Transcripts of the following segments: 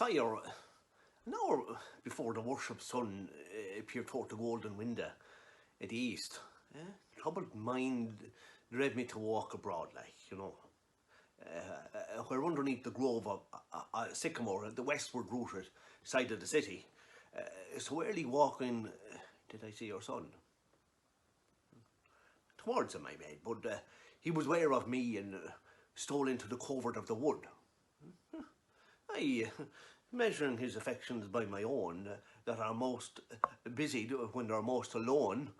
Sire, an hour before the worship sun appeared toward the golden window at the east, troubled mind led me to walk abroad, where underneath the grove of sycamore at the westward routed side of the city. So early walking, did I see your son? Towards him I made, but he was ware of me and stole into the covert of the wood. I, measuring his affections by my own, that are most busied when they're most alone,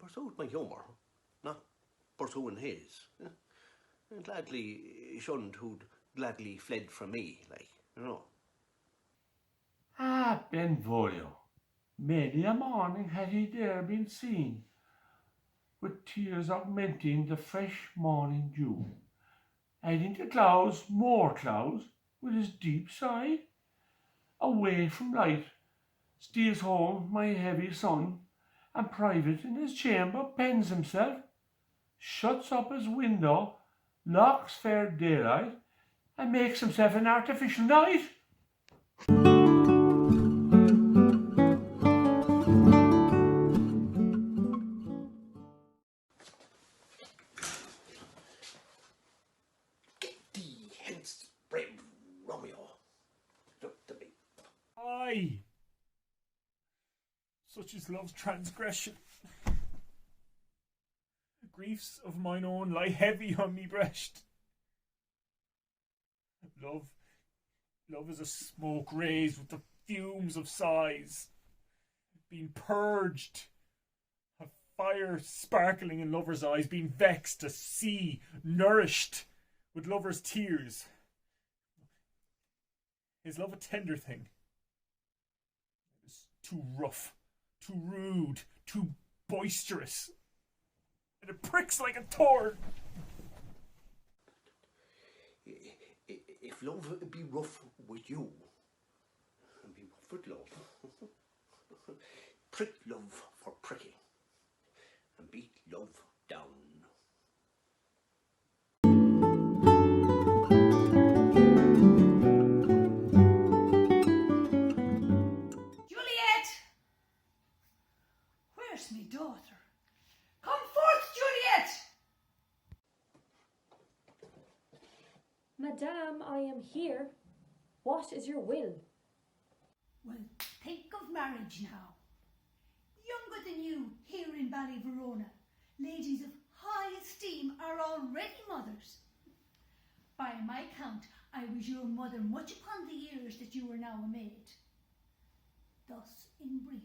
pursued my humour, not pursuing his. And gladly shunned who'd gladly fled from me, Ah, Benvolio, many a morning had he there been seen, with tears augmenting the fresh morning dew, adding to clouds more clouds with his deep sigh. Away from light steals home my heavy son, and private in his chamber pens himself, shuts up his window, locks fair daylight, and makes himself an artificial night. Get thee hence, brave Romeo. Look to me. Aye, such is love's transgression. Griefs of mine own lie heavy on me breast. Love is a smoke raised with the fumes of sighs, being purged, a fire sparkling in lover's eyes, being vexed, a sea nourished with lover's tears. Is love a tender thing? It is too rough, too rude, too boisterous, and it pricks like a thorn. If love be rough with you, and be rough with love, prick love for pricking, and beat love down. Juliet! Where's me daughter? Come forth, Juliet! Madame, I am here. What is your will? Well, think of marriage now. Younger than you here in Ballyverona, ladies of high esteem are already mothers. By my count, I was your mother much upon the years that you are now a maid. Thus, in brief,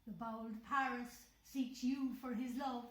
the bold Paris seeks you for his love.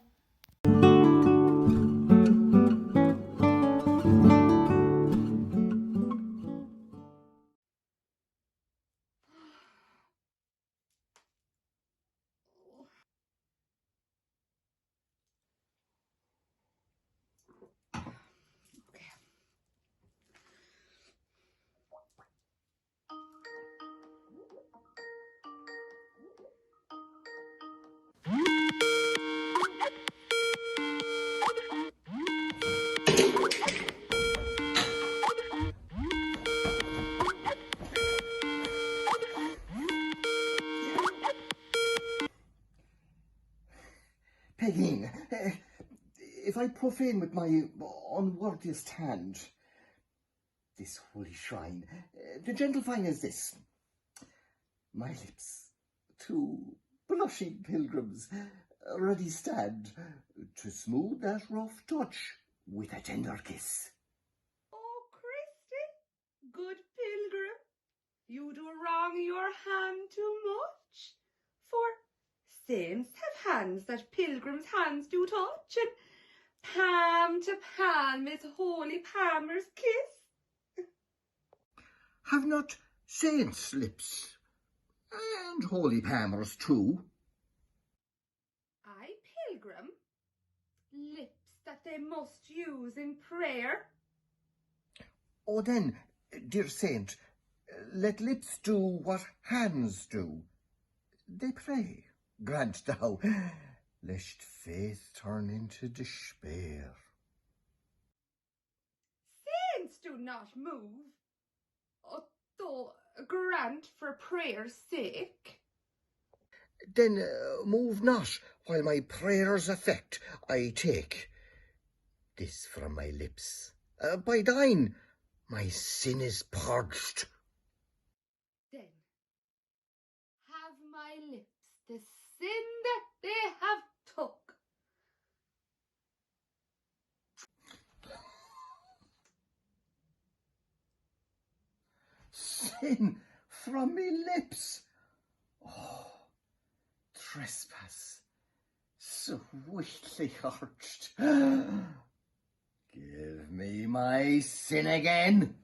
Pegeen, if I profane with my unworthiest hand this holy shrine, the gentle fine is this: my lips, two blushing pilgrims, ready stand to smooth that rough touch with a tender kiss. Oh, Christy, good pilgrim, you do wrong your hand too much, for saints have hands that pilgrims' hands do touch, and palm to palm is holy palmer's kiss. Have not saints' lips, and holy palmers too? Aye, pilgrim, lips that they must use in prayer. Oh, then, dear saint, let lips do what hands do. They pray, grant thou, lest faith turn into despair. Saints do not move, Though grant for prayer's sake. Then move not, while my prayer's effect I take. This from my lips, by thine, my sin is purged. Then have my lips the sin that they have took. Sin from me lips. Oh, trespass, sweetly urged. Give me my sin again.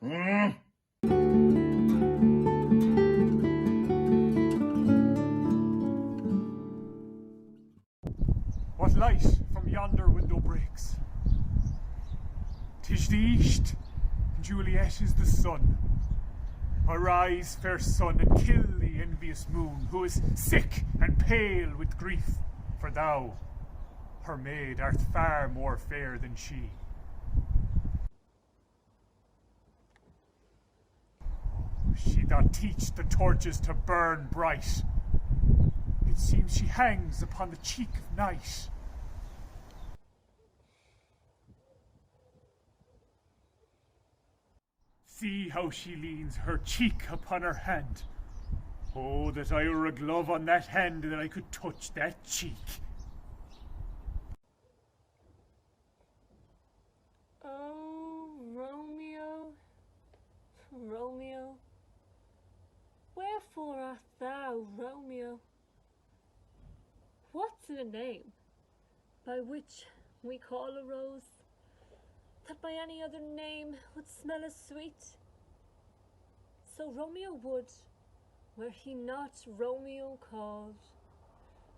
What light from yonder window breaks? 'Tis the east, and Juliet is the sun. Arise, fair sun, and kill the envious moon, who is sick and pale with grief, for thou, her maid, art far more fair than she. Oh, she doth teach the torches to burn bright. It seems she hangs upon the cheek of night. See how she leans her cheek upon her hand. Oh, that I were a glove on that hand, that I could touch that cheek. Oh, Romeo, Romeo, wherefore art thou, Romeo? What's the name by which we call a rose, that by any other name would smell as sweet? So Romeo would, were he not Romeo called,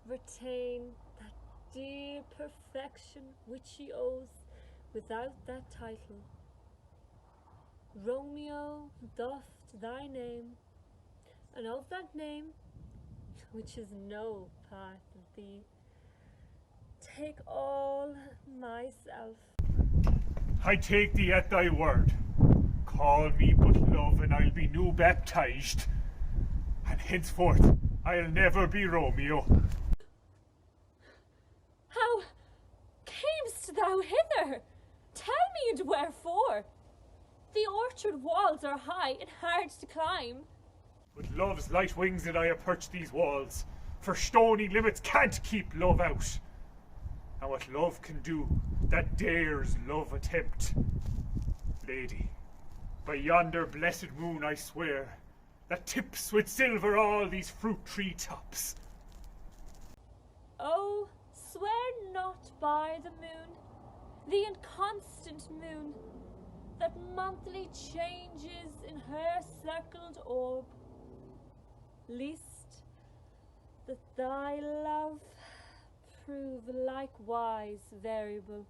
retain that dear perfection which he owes without that title. Romeo doth thy name, and of that name, which is no part of thee, take all myself. I take thee at thy word. Call me but love, and I'll be new baptized. And henceforth I'll never be Romeo. How camest thou hither? Tell me, and wherefore? The orchard walls are high and hard to climb. With love's light wings did I approach these walls, for stony limits can't keep love out. And what love can do, that dares love attempt. Lady, by yonder blessed moon I swear, that tips with silver all these fruit tree tops. Oh, swear not by the moon, the inconstant moon, that monthly changes in her circled orb, lest that thy love prove likewise variable.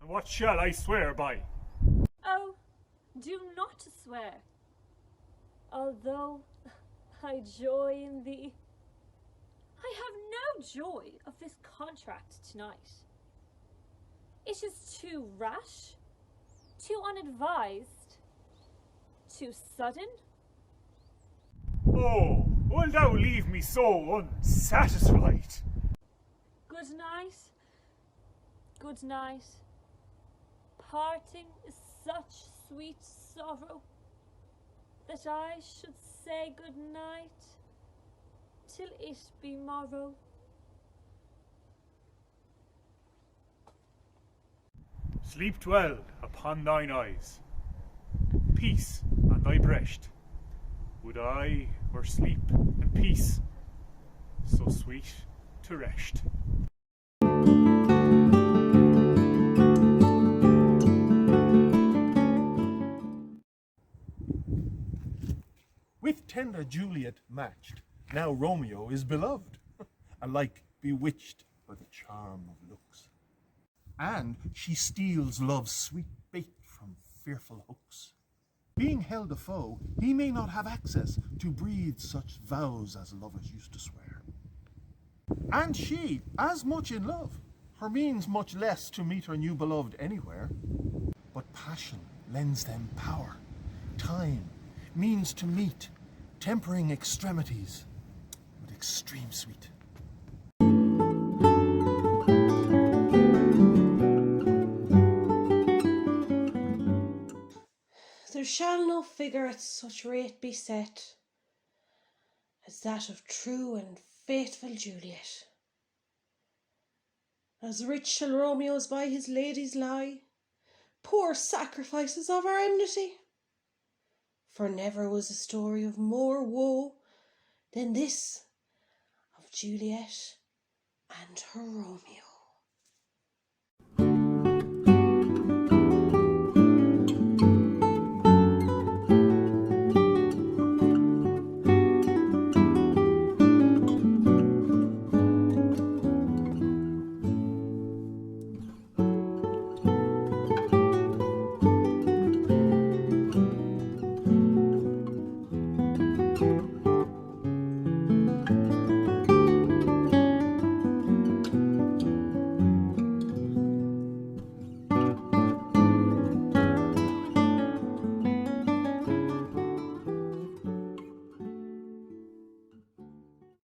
And what shall I swear by? Oh, do not swear, although I joy in thee. I have no joy of this contract tonight. It is too rash, too unadvised, too sudden. Oh, will thou leave me so unsatisfied? Good night, good night. Parting is such sweet sorrow, that I should say good night till it be morrow. Sleep well upon thine eyes, peace on thy breast. Would I were sleep and peace, so sweet to rest. With tender Juliet matched, now Romeo is beloved, alike bewitched by the charm of looks. And she steals love's sweet bait from fearful hooks. Being held a foe, he may not have access to breathe such vows as lovers used to swear. And she, as much in love, her means much less to meet her new beloved anywhere. But passion lends them power, time means to meet, tempering extremities with extreme sweet. There shall no figure at such rate be set as that of true and faithful Juliet. As rich shall Romeo's by his ladies lie, poor sacrifices of our enmity. For never was a story of more woe than this of Juliet and her Romeo.